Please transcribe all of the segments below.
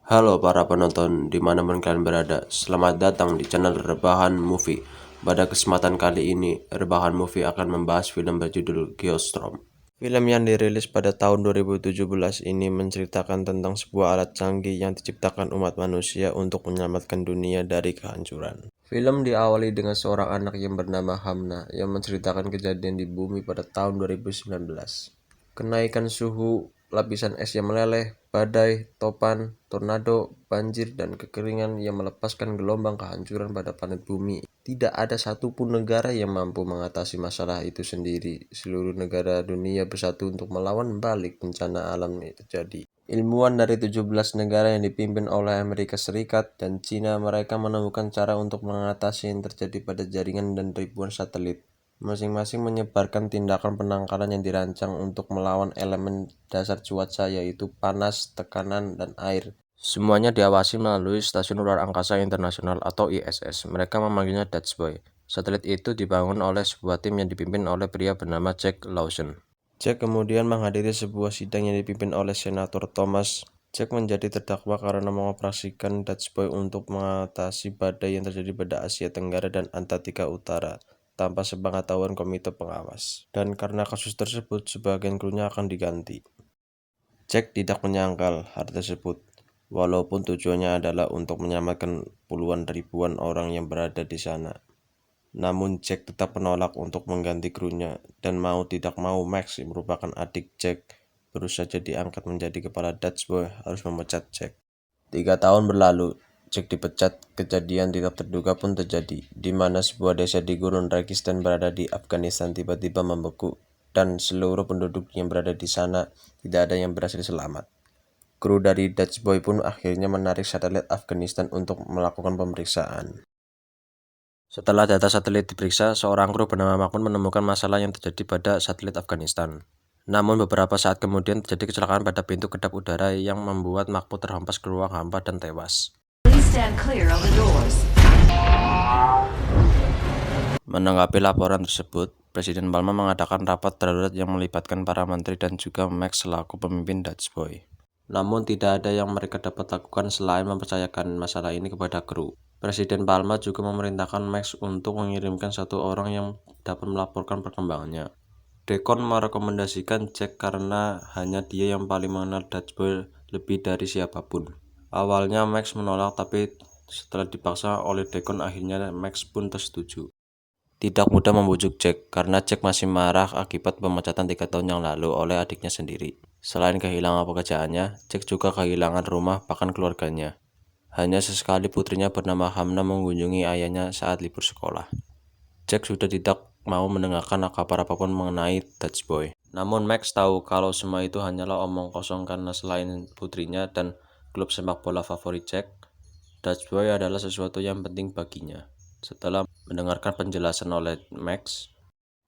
Halo para penonton dimanapun kalian berada, selamat datang di channel Rebahan Movie. Pada kesempatan kali ini, Rebahan Movie akan membahas film berjudul Geostorm. Film yang dirilis pada tahun 2017 ini menceritakan tentang sebuah alat canggih yang diciptakan umat manusia untuk menyelamatkan dunia dari kehancuran. Film diawali dengan seorang anak yang bernama Hamna yang menceritakan kejadian di bumi pada tahun 2019. Kenaikan suhu, lapisan es yang meleleh, badai, topan, tornado, banjir, dan kekeringan yang melepaskan gelombang kehancuran pada planet bumi. Tidak ada satupun negara yang mampu mengatasi masalah itu sendiri. Seluruh negara dunia bersatu untuk melawan balik bencana alam yang terjadi. Ilmuwan dari 17 negara yang dipimpin oleh Amerika Serikat dan Cina, mereka menemukan cara untuk mengatasi yang terjadi pada jaringan dan ribuan satelit. Masing-masing menyebarkan tindakan penangkalan yang dirancang untuk melawan elemen dasar cuaca yaitu panas, tekanan, dan air. Semuanya diawasi melalui Stasiun Luar Angkasa Internasional atau ISS. Mereka memanggilnya Dutch Boy. Satelit itu dibangun oleh sebuah tim yang dipimpin oleh pria bernama Jack Lawson. Jack kemudian menghadiri sebuah sidang yang dipimpin oleh Senator Thomas. Jack menjadi terdakwa karena mengoperasikan Dutch Boy untuk mengatasi badai yang terjadi pada Asia Tenggara dan Antartika Utara tanpa sepengetahuan komite pengawas. Dan karena kasus tersebut, sebagian krunya akan diganti. Jack tidak menyangkal hal tersebut, walaupun tujuannya adalah untuk menyelamatkan puluhan ribuan orang yang berada di sana. Namun Jack tetap menolak untuk mengganti krunya, dan mau tidak mau Max yang merupakan adik Jack baru saja diangkat menjadi kepala Dutch Boy harus memecat Jack. 3 tahun berlalu, Jack dipecat. Kejadian tidak terduga pun terjadi, di mana sebuah desa di Gunung Rakistan berada di Afghanistan tiba-tiba membeku, dan seluruh penduduk yang berada di sana tidak ada yang berhasil selamat. Kru dari Dutch Boy pun akhirnya menarik satelit Afghanistan untuk melakukan pemeriksaan. Setelah data satelit diperiksa, seorang kru bernama Mahmud menemukan masalah yang terjadi pada satelit Afghanistan. Namun beberapa saat kemudian terjadi kecelakaan pada pintu kedap udara yang membuat Mahmud terhempas ke ruang hampa dan tewas. Menanggapi laporan tersebut, Presiden Palma mengadakan rapat darurat yang melibatkan para menteri dan juga Max selaku pemimpin Dutch Boy. Namun tidak ada yang mereka dapat lakukan selain mempercayakan masalah ini kepada kru. Presiden Palma juga memerintahkan Max untuk mengirimkan satu orang yang dapat melaporkan perkembangannya. Deacon merekomendasikan Jack karena hanya dia yang paling mengenal Dutch Boy lebih dari siapapun. Awalnya Max menolak, tapi setelah dipaksa oleh Deacon akhirnya Max pun tersetuju. Tidak mudah membujuk Jack karena Jack masih marah akibat pemecatan 3 tahun yang lalu oleh adiknya sendiri. Selain kehilangan pekerjaannya, Jack juga kehilangan rumah bahkan keluarganya. Hanya sesekali putrinya bernama Hamna mengunjungi ayahnya saat libur sekolah. Jack sudah tidak mau mendengarkan kabar apapun mengenai Dutch Boy. Namun Max tahu kalau semua itu hanyalah omong kosong karena selain putrinya dan klub sepak bola favorit Jack, Dutch Boy adalah sesuatu yang penting baginya. Setelah mendengarkan penjelasan oleh Max,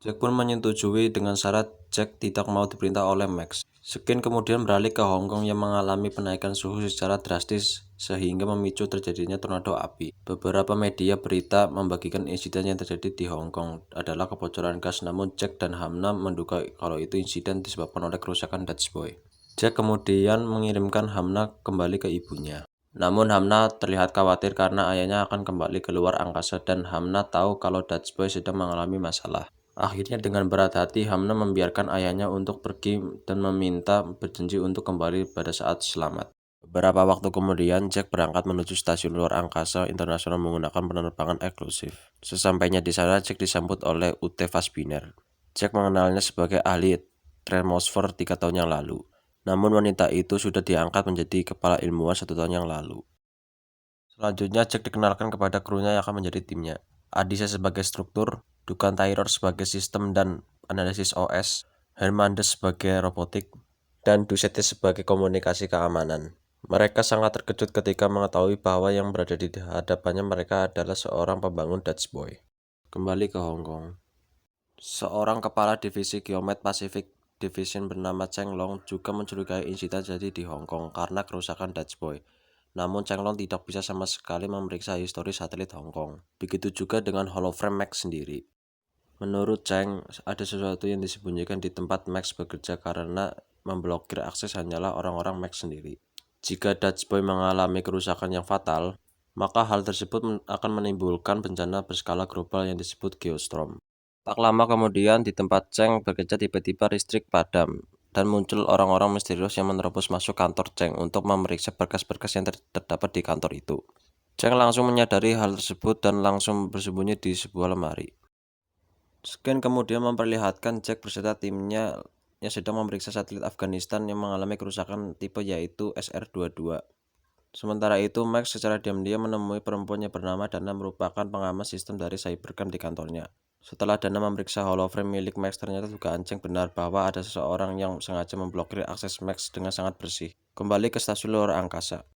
Jack pun menyetujui dengan syarat Jack tidak mau diperintah oleh Max. Skin kemudian beralih ke Hong Kong yang mengalami penaikan suhu secara drastis sehingga memicu terjadinya tornado api. Beberapa media berita membagikan insiden yang terjadi di Hong Kong adalah kebocoran gas, namun Jack dan Hamna menduga kalau itu insiden disebabkan oleh kerusakan Dutch Boy. Jack kemudian mengirimkan Hamna kembali ke ibunya. Namun Hamna terlihat khawatir karena ayahnya akan kembali ke luar angkasa dan Hamna tahu kalau Dutch Boy sedang mengalami masalah. Akhirnya dengan berat hati Hamna membiarkan ayahnya untuk pergi dan meminta berjanji untuk kembali pada saat selamat. Beberapa waktu kemudian, Jack berangkat menuju Stasiun Luar Angkasa Internasional menggunakan penerbangan eksklusif. Sesampainya di sana, Jack disambut oleh Ute Fassbinder. Jack mengenalnya sebagai ahli atmosfer 3 tahun yang lalu. Namun wanita itu sudah diangkat menjadi kepala ilmuwan 1 tahun yang lalu. Selanjutnya, Jack dikenalkan kepada krunya yang akan menjadi timnya. Adisa sebagai struktur, Dukan Taylor sebagai sistem dan analisis OS, Hermandes sebagai robotik, dan Ducette sebagai komunikasi keamanan. Mereka sangat terkejut ketika mengetahui bahwa yang berada di hadapannya mereka adalah seorang pembangun Dutch Boy. Kembali ke Hong Kong. Seorang kepala divisi Geomet Pacific Division bernama Cheng Long juga mencurigai insiden terjadi di Hong Kong karena kerusakan Dutch Boy. Namun Cheng Long tidak bisa sama sekali memeriksa histori satelit Hong Kong. Begitu juga dengan Holoframe Max sendiri. Menurut Cheng, ada sesuatu yang disembunyikan di tempat Max bekerja karena memblokir akses hanyalah orang-orang Max sendiri. Jika Dutch Boy mengalami kerusakan yang fatal, maka hal tersebut akan menimbulkan bencana berskala global yang disebut geostorm. Tak lama kemudian, di tempat Cheng bekerja tiba-tiba listrik padam, dan muncul orang-orang misterius yang menerobos masuk kantor Cheng untuk memeriksa berkas-berkas yang terdapat di kantor itu. Cheng langsung menyadari hal tersebut dan langsung bersembunyi di sebuah lemari. Scan kemudian memperlihatkan Jack beserta timnya yang sedang memeriksa satelit Afghanistan yang mengalami kerusakan tipe yaitu SR-22. Sementara itu, Max secara diam-diam menemui perempuan yang bernama Dana merupakan pengamat sistem dari Cybercam di kantornya. Setelah Dana memeriksa holoframe milik Max, ternyata dugaan Cheng benar bahwa ada seseorang yang sengaja memblokir akses Max dengan sangat bersih. Kembali ke stasiun luar angkasa.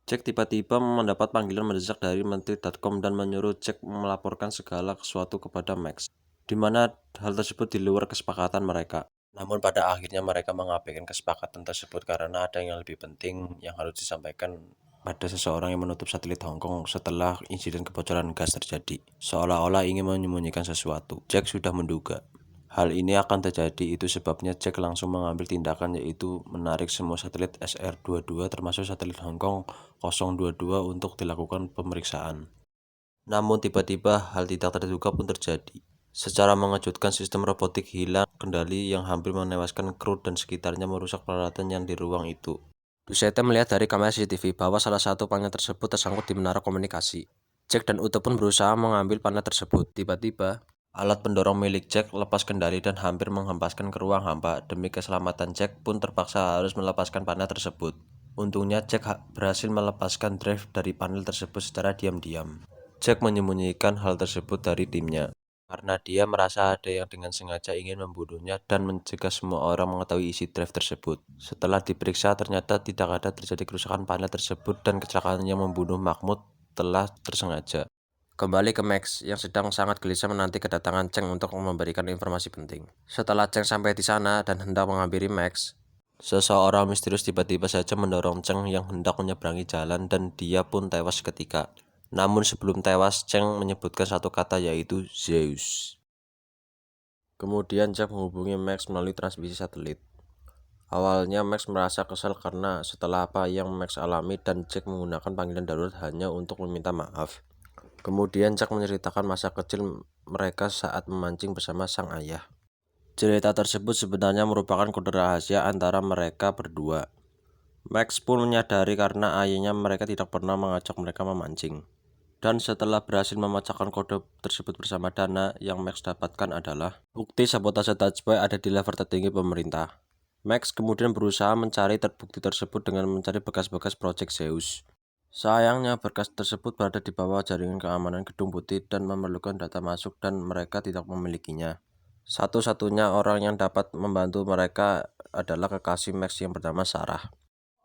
Jack tiba-tiba mendapat panggilan mendesak dari Menteri.com dan menyuruh Jack melaporkan segala sesuatu kepada Max, di mana hal tersebut di luar kesepakatan mereka. Namun pada akhirnya mereka mengabaikan kesepakatan tersebut karena ada yang lebih penting yang harus disampaikan pada seseorang yang menutup satelit Hong Kong setelah insiden kebocoran gas terjadi, seolah-olah ingin menyembunyikan sesuatu. Jack sudah menduga hal ini akan terjadi, itu sebabnya Jack langsung mengambil tindakan yaitu menarik semua satelit SR-22 termasuk satelit Hong Kong 022 untuk dilakukan pemeriksaan. Namun tiba-tiba hal tidak terduga pun terjadi. Secara mengejutkan, sistem robotik hilang kendali yang hampir menewaskan kru dan sekitarnya merusak peralatan yang di ruang itu. Dusete melihat dari kamera CCTV bahwa salah satu panel tersebut tersangkut di menara komunikasi. Jack dan Ute pun berusaha mengambil panel tersebut. Tiba-tiba, alat pendorong milik Jack lepas kendali dan hampir menghempaskan ke ruang hampa. Demi keselamatan Jack pun terpaksa harus melepaskan panel tersebut. Untungnya Jack berhasil melepaskan drive dari panel tersebut secara diam-diam. Jack menyembunyikan hal tersebut dari timnya, karena dia merasa ada yang dengan sengaja ingin membunuhnya dan mencegah semua orang mengetahui isi drive tersebut. Setelah diperiksa, ternyata tidak ada terjadi kerusakan panel tersebut dan kecelakaan yang membunuh Mahmud telah tersengaja. Kembali ke Max, yang sedang sangat gelisah menanti kedatangan Cheng untuk memberikan informasi penting. Setelah Cheng sampai di sana dan hendak menghampiri Max, seseorang misterius tiba-tiba saja mendorong Cheng yang hendak menyeberangi jalan dan dia pun tewas seketika. Namun sebelum tewas, Cheng menyebutkan satu kata yaitu Zeus. Kemudian Jack menghubungi Max melalui transmisi satelit. Awalnya Max merasa kesal karena setelah apa yang Max alami dan Jack menggunakan panggilan darurat hanya untuk meminta maaf. Kemudian Jack menceritakan masa kecil mereka saat memancing bersama sang ayah. Cerita tersebut sebenarnya merupakan kode rahasia antara mereka berdua. Max pun menyadari karena ayahnya mereka tidak pernah mengajak mereka memancing. Dan setelah berhasil memecahkan kode tersebut bersama Dana, yang Max dapatkan adalah bukti sabotase Dutch Boy ada di level tertinggi pemerintah. Max kemudian berusaha mencari bukti tersebut dengan mencari bekas-bekas proyek Zeus. Sayangnya berkas tersebut berada di bawah jaringan keamanan Gedung Putih dan memerlukan data masuk dan mereka tidak memilikinya. Satu-satunya orang yang dapat membantu mereka adalah kekasih Max yang bernama Sarah,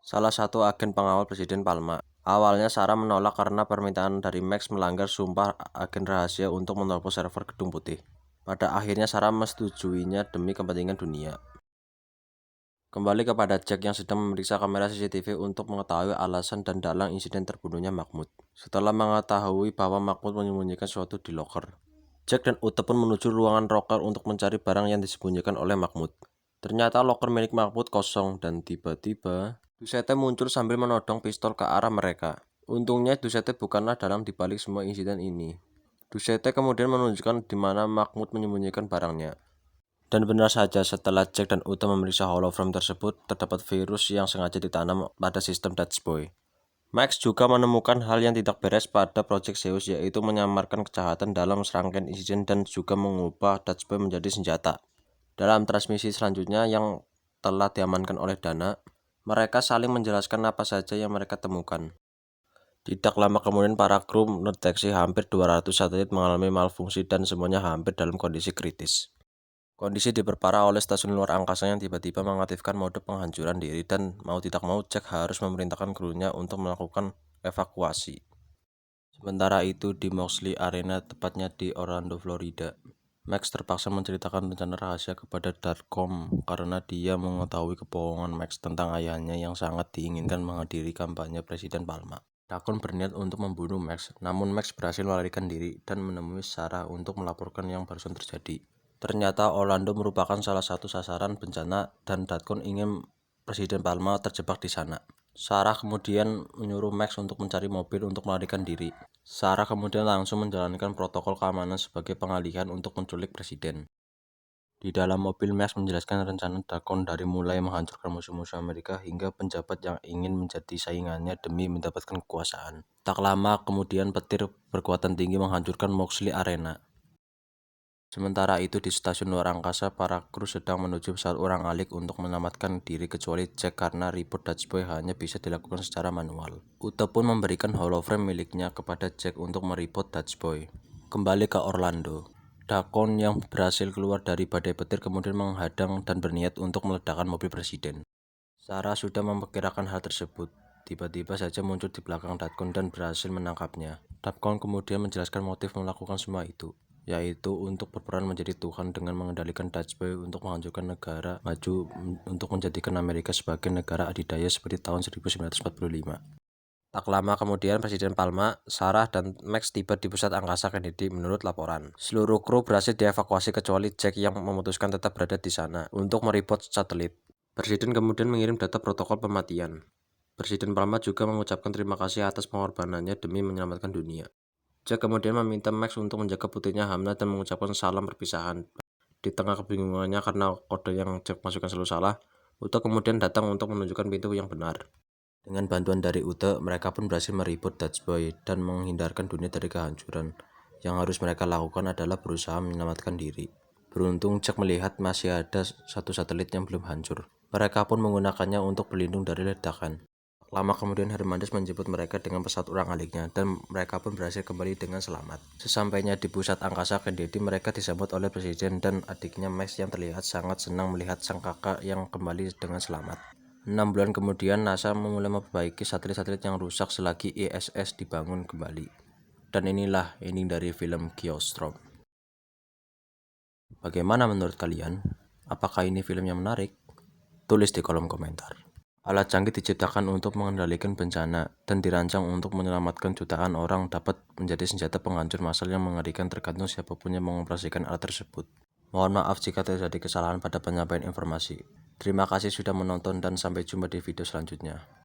salah satu agen pengawal Presiden Palma. Awalnya Sarah menolak karena permintaan dari Max melanggar sumpah agen rahasia untuk menerobos server Gedung Putih. Pada akhirnya Sarah menyetujui-nya demi kepentingan dunia. Kembali kepada Jack yang sedang memeriksa kamera CCTV untuk mengetahui alasan dan dalang insiden terbunuhnya Mahmud. Setelah mengetahui bahwa Mahmud menyembunyikan sesuatu di loker, Jack dan Ute pun menuju ruangan loker untuk mencari barang yang disembunyikan oleh Mahmud. Ternyata loker milik Mahmud kosong dan tiba-tiba Dusete muncul sambil menodong pistol ke arah mereka. Untungnya Dusete bukanlah dalang dibalik semua insiden ini. Dusete kemudian menunjukkan di mana Mahmud menyembunyikan barangnya. Dan benar saja, setelah Jack dan Ute memeriksa holoframe tersebut, terdapat virus yang sengaja ditanam pada sistem Dutch Boy. Max juga menemukan hal yang tidak beres pada proyek Zeus, yaitu menyamarkan kejahatan dalam serangkaian insiden dan juga mengubah Dutch Boy menjadi senjata. Dalam transmisi selanjutnya yang telah diamankan oleh Dana, mereka saling menjelaskan apa saja yang mereka temukan. Tidak lama kemudian para kru mendeteksi hampir 200 satelit mengalami malfungsi dan semuanya hampir dalam kondisi kritis. Kondisi diperparah oleh stasiun luar angkasa yang tiba-tiba mengaktifkan mode penghancuran diri dan mau tidak mau Jack harus memerintahkan krunya untuk melakukan evakuasi. Sementara itu di Moxley Arena, tepatnya di Orlando, Florida, Max terpaksa menceritakan rencana rahasia kepada Darkom karena dia mengetahui kebohongan Max tentang ayahnya yang sangat diinginkan menghadiri kampanye Presiden Palma. Darkom berniat untuk membunuh Max, namun Max berhasil melarikan diri dan menemui Sarah untuk melaporkan yang barusan terjadi. Ternyata Orlando merupakan salah satu sasaran bencana dan Darkom ingin Presiden Palma terjebak di sana. Sarah kemudian menyuruh Max untuk mencari mobil untuk melarikan diri. Sarah kemudian langsung menjalankan protokol keamanan sebagai pengalihan untuk menculik presiden. Di dalam mobil, Max menjelaskan rencana Dacon dari mulai menghancurkan musuh-musuh Amerika hingga penjabat yang ingin menjadi saingannya demi mendapatkan kekuasaan. Tak lama kemudian petir berkekuatan tinggi menghancurkan Moxley Arena. Sementara itu di stasiun luar angkasa, para kru sedang menuju pesawat urang-alik untuk menyelamatkan diri kecuali Jack karena reboot Dutch Boy hanya bisa dilakukan secara manual. Ute pun memberikan holoframe miliknya kepada Jack untuk mereboot Dutch Boy. Kembali ke Orlando. Dacon yang berhasil keluar dari badai petir kemudian menghadang dan berniat untuk meledakkan mobil presiden. Sarah sudah memperkirakan hal tersebut. Tiba-tiba saja muncul di belakang Dacon dan berhasil menangkapnya. Dacon kemudian menjelaskan motif melakukan semua itu, yaitu untuk berperan menjadi Tuhan dengan mengendalikan Dutch Boy untuk menghancurkan negara maju untuk menjadikan Amerika sebagai negara adidaya seperti tahun 1945. Tak lama kemudian Presiden Palma, Sarah, dan Max tiba di pusat angkasa Kennedy menurut laporan. Seluruh kru berhasil dievakuasi kecuali Jack yang memutuskan tetap berada di sana untuk mereport satelit. Presiden kemudian mengirim data protokol pematian. Presiden Palma juga mengucapkan terima kasih atas pengorbanannya demi menyelamatkan dunia. Jack kemudian meminta Max untuk menjaga putrinya Hamna dan mengucapkan salam perpisahan. Di tengah kebingungannya karena kode yang Jack masukkan selalu salah, Ute kemudian datang untuk menunjukkan pintu yang benar. Dengan bantuan dari Ute, mereka pun berhasil mereboot Dutch Boy dan menghindarkan dunia dari kehancuran. Yang harus mereka lakukan adalah berusaha menyelamatkan diri. Beruntung Jack melihat masih ada satu satelit yang belum hancur. Mereka pun menggunakannya untuk berlindung dari ledakan. Lama kemudian Hernandez menjemput mereka dengan pesawat urang-aliknya dan mereka pun berhasil kembali dengan selamat. Sesampainya di pusat angkasa Kennedy, mereka disambut oleh presiden dan adiknya Max yang terlihat sangat senang melihat sang kakak yang kembali dengan selamat. 6 bulan kemudian, NASA mulai memperbaiki satelit-satelit yang rusak selagi ISS dibangun kembali. Dan inilah ending dari film Geostorm. Bagaimana menurut kalian? Apakah ini film yang menarik? Tulis di kolom komentar. Alat canggih diciptakan untuk mengendalikan bencana dan dirancang untuk menyelamatkan jutaan orang dapat menjadi senjata penghancur massal yang mengerikan tergantung siapapun yang mengoperasikan alat tersebut. Mohon maaf jika terjadi kesalahan pada penyampaian informasi. Terima kasih sudah menonton dan sampai jumpa di video selanjutnya.